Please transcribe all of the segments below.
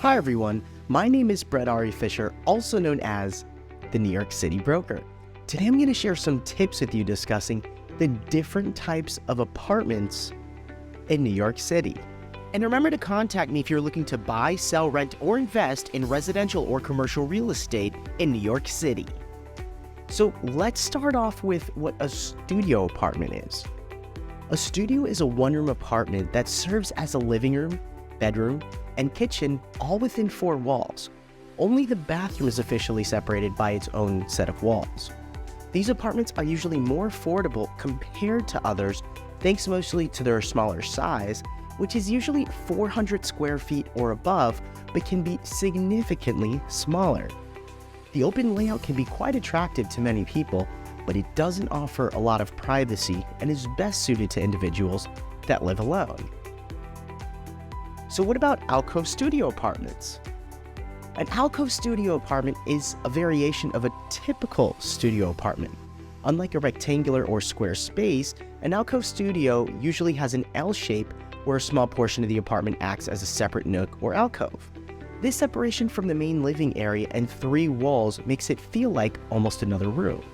Hi everyone, my name is Brett Ari Fischer, also known as the New York City Broker. Today I'm going to share some tips with you discussing the different types of apartments in New York City. And remember to contact me if you're looking to buy, sell, rent, or invest in residential or commercial real estate in New York City. So let's start off with what a studio apartment is. A studio is a one-room apartment that serves as a living room, bedroom, and kitchen all within 4 walls. Only the bathroom is officially separated by its own set of walls. These apartments are usually more affordable compared to others thanks mostly to their smaller size, which is usually 400 square feet or above, but can be significantly smaller. The open layout can be quite attractive to many people, but it doesn't offer a lot of privacy and is best suited to individuals that live alone. So what about alcove studio apartments? An alcove studio apartment is a variation of a typical studio apartment. Unlike a rectangular or square space, an alcove studio usually has an L shape where a small portion of the apartment acts as a separate nook or alcove. This separation from the main living area and 3 walls makes it feel like almost another room.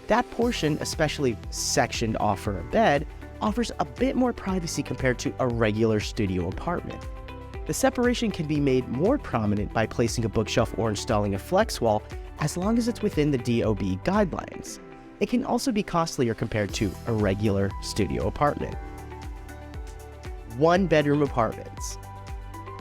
That portion, especially sectioned off for a bed, offers a bit more privacy compared to a regular studio apartment. The separation can be made more prominent by placing a bookshelf or installing a flex wall as long as it's within the DOB guidelines. It can also be costlier compared to a regular studio apartment. One-bedroom apartments.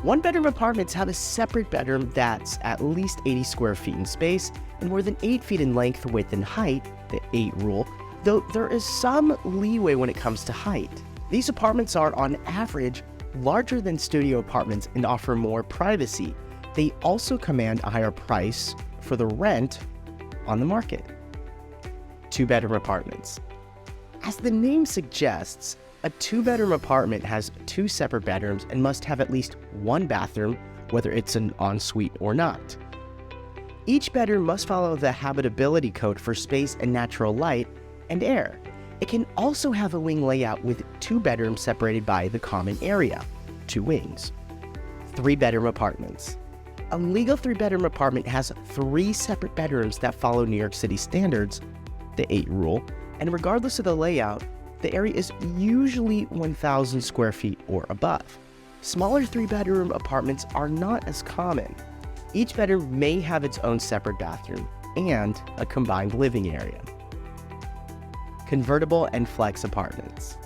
One-bedroom apartments have a separate bedroom that's at least 80 square feet in space and more than 8 feet in length, width, and height, the 8 rule, though there is some leeway when it comes to height. These apartments are, on average, larger than studio apartments and offer more privacy. They also command a higher price for the rent on the market. 2-bedroom apartments. As the name suggests, a 2-bedroom apartment has 2 separate bedrooms and must have at least 1 bathroom, whether it's an ensuite or not. Each bedroom must follow the habitability code for space and natural light and air. It can also have a wing layout with 2 bedrooms separated by the common area, 2 wings. 3-bedroom apartments. A legal 3-bedroom apartment has 3 separate bedrooms that follow New York City standards, the 8 rule, and regardless of the layout, the area is usually 1,000 square feet or above. Smaller 3-bedroom apartments are not as common. Each bedroom may have its own separate bathroom and a combined living area. Convertible and flex apartments.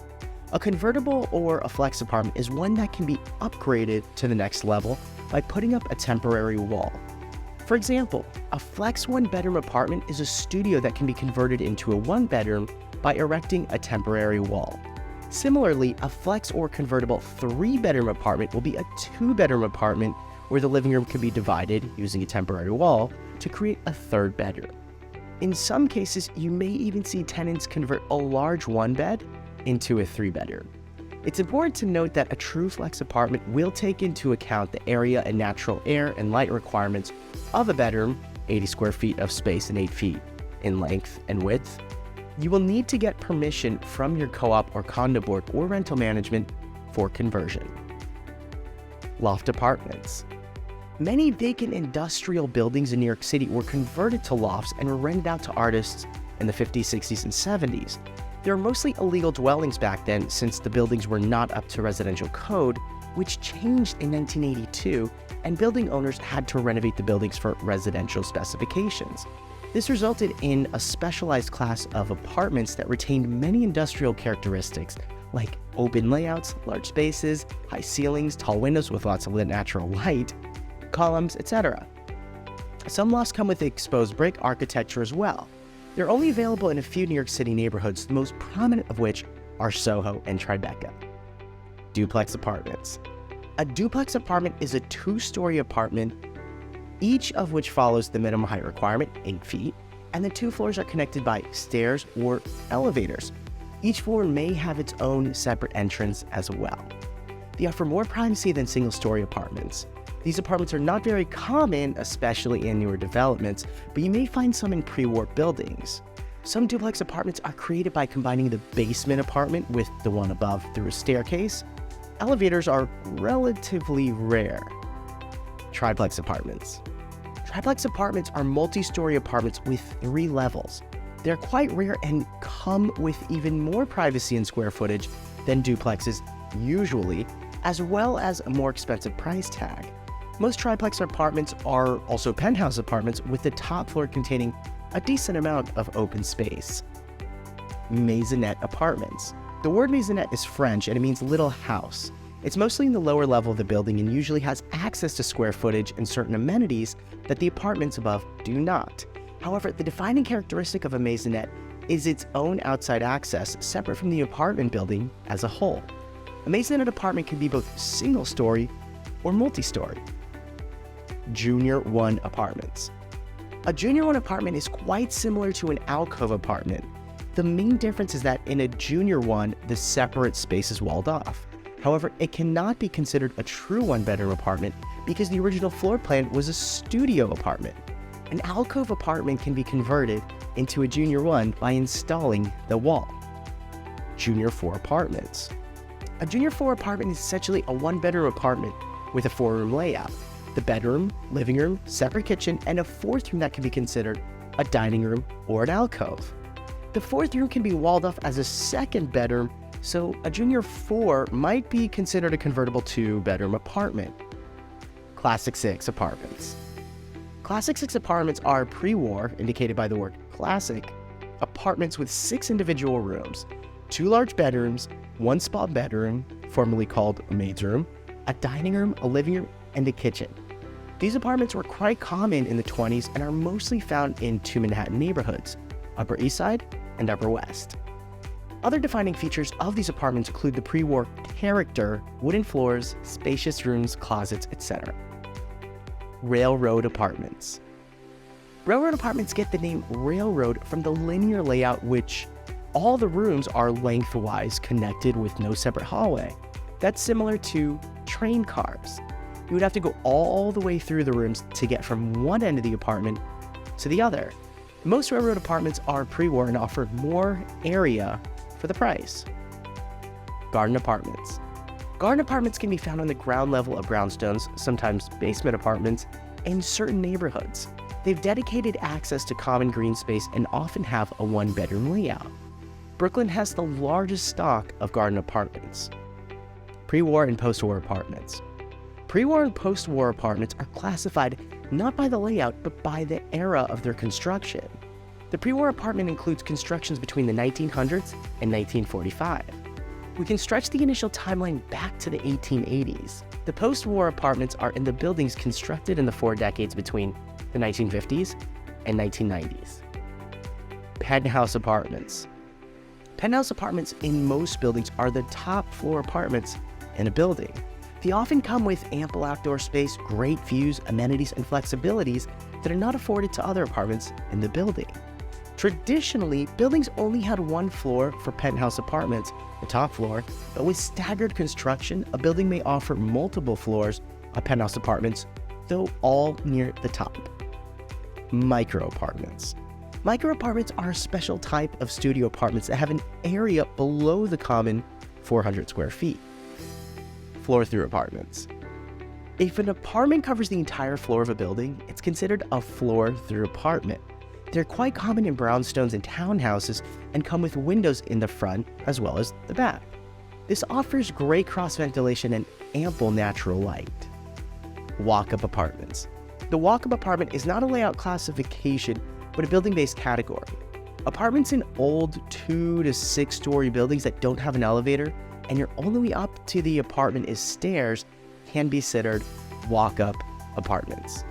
A convertible or a flex apartment is one that can be upgraded to the next level by putting up a temporary wall. For example, a flex 1-bedroom apartment is a studio that can be converted into a 1-bedroom by erecting a temporary wall. Similarly, a flex or convertible 3-bedroom apartment will be a 2-bedroom apartment where the living room can be divided using a temporary wall to create a 3rd bedroom. In some cases, you may even see tenants convert a large 1-bed into a 3-bedroom. It's important to note that a true flex apartment will take into account the area and natural air and light requirements of a bedroom, 80 square feet of space and 8 feet in length and width. You will need to get permission from your co-op or condo board or rental management for conversion. Loft apartments. Many vacant industrial buildings in New York City were converted to lofts and were rented out to artists in the 50s, 60s, and 70s. They were mostly illegal dwellings back then since the buildings were not up to residential code, which changed in 1982, and building owners had to renovate the buildings for residential specifications. This resulted in a specialized class of apartments that retained many industrial characteristics like open layouts, large spaces, high ceilings, tall windows with lots of natural light, columns, etc. Some lofts come with exposed brick architecture as well. They're only available in a few New York City neighborhoods, the most prominent of which are Soho and Tribeca. Duplex apartments. A duplex apartment is a 2-story apartment, each of which follows the minimum height requirement, 8 feet, and the 2 floors are connected by stairs or elevators. Each floor may have its own separate entrance as well. They offer more privacy than single-story apartments. These apartments are not very common, especially in newer developments, but you may find some in pre-war buildings. Some duplex apartments are created by combining the basement apartment with the one above through a staircase. Elevators are relatively rare. triplex apartments. Triplex apartments are multi-story apartments with 3 levels. They're quite rare and come with even more privacy and square footage than duplexes usually, as well as a more expensive price tag. Most triplex apartments are also penthouse apartments with the top floor containing a decent amount of open space. Maisonette Apartments. The word maisonette is French and it means little house. It's mostly in the lower level of the building and usually has access to square footage and certain amenities that the apartments above do not. However, the defining characteristic of a maisonette is its own outside access separate from the apartment building as a whole. A maisonette apartment can be both single-story or multi-story. Junior 1 apartments. A Junior 1 apartment is quite similar to an alcove apartment. The main difference is that in a Junior 1, the separate space is walled off. However, it cannot be considered a true one-bedroom apartment because the original floor plan was a studio apartment. An alcove apartment can be converted into a Junior 1 by installing the wall. Junior 4 apartments. A Junior 4 apartment is essentially a one-bedroom apartment with a 4-room layout. The bedroom, living room, separate kitchen, and a 4th room that can be considered a dining room or an alcove. The 4th room can be walled off as a 2nd bedroom, so a Junior 4 might be considered a convertible 2-bedroom apartment. Classic 6 apartments. Classic 6 apartments are pre-war, indicated by the word classic, apartments with 6 individual rooms, 2 large bedrooms, 1 small bedroom, formerly called a maid's room, a dining room, a living room, and a kitchen. These apartments were quite common in the 20s and are mostly found in 2 Manhattan neighborhoods, Upper East Side and Upper West. Other defining features of these apartments include the pre-war character, wooden floors, spacious rooms, closets, etc. Railroad apartments. Railroad apartments get the name railroad from the linear layout, which all the rooms are lengthwise connected with no separate hallway. That's similar to train cars. You would have to go all the way through the rooms to get from one end of the apartment to the other. Most railroad apartments are pre-war and offer more area for the price. Garden apartments. Garden apartments can be found on the ground level of brownstones, sometimes basement apartments, in certain neighborhoods. They've dedicated access to common green space and often have a 1-bedroom layout. Brooklyn has the largest stock of garden apartments. Pre-war and post-war apartments. Pre-war and post-war apartments are classified not by the layout, but by the era of their construction. The pre-war apartment includes constructions between the 1900s and 1945. We can stretch the initial timeline back to the 1880s. The post-war apartments are in the buildings constructed in the 4 decades between the 1950s and 1990s. Penthouse apartments. Penthouse apartments in most buildings are the top floor apartments in a building. They often come with ample outdoor space, great views, amenities, and flexibilities that are not afforded to other apartments in the building. Traditionally, buildings only had 1 floor for penthouse apartments, the top floor, but with staggered construction, a building may offer multiple floors of penthouse apartments, though all near the top. Micro apartments. Micro apartments are a special type of studio apartments that have an area below the common 400 square feet. Floor-through apartments. If an apartment covers the entire floor of a building, it's considered a floor-through apartment. They're quite common in brownstones and townhouses and come with windows in the front as well as the back. This offers great cross-ventilation and ample natural light. Walk-up apartments. The walk-up apartment is not a layout classification, but a building-based category. Apartments in old 2 to 6 story buildings that don't have an elevator and your only way up to the apartment is stairs can be considered walk-up apartments.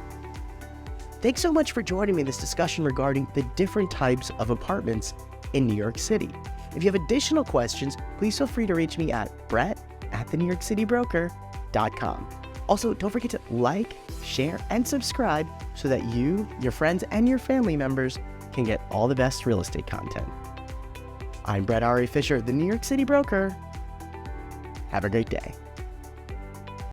Thanks so much for joining me in this discussion regarding the different types of apartments in New York City. If you have additional questions, please feel free to reach me at brett@thenewyorkcitybroker.com. Also, don't forget to like, share, and subscribe so that you, your friends, and your family members can get all the best real estate content. I'm Brett Fischer, the New York City Broker. Have a great day.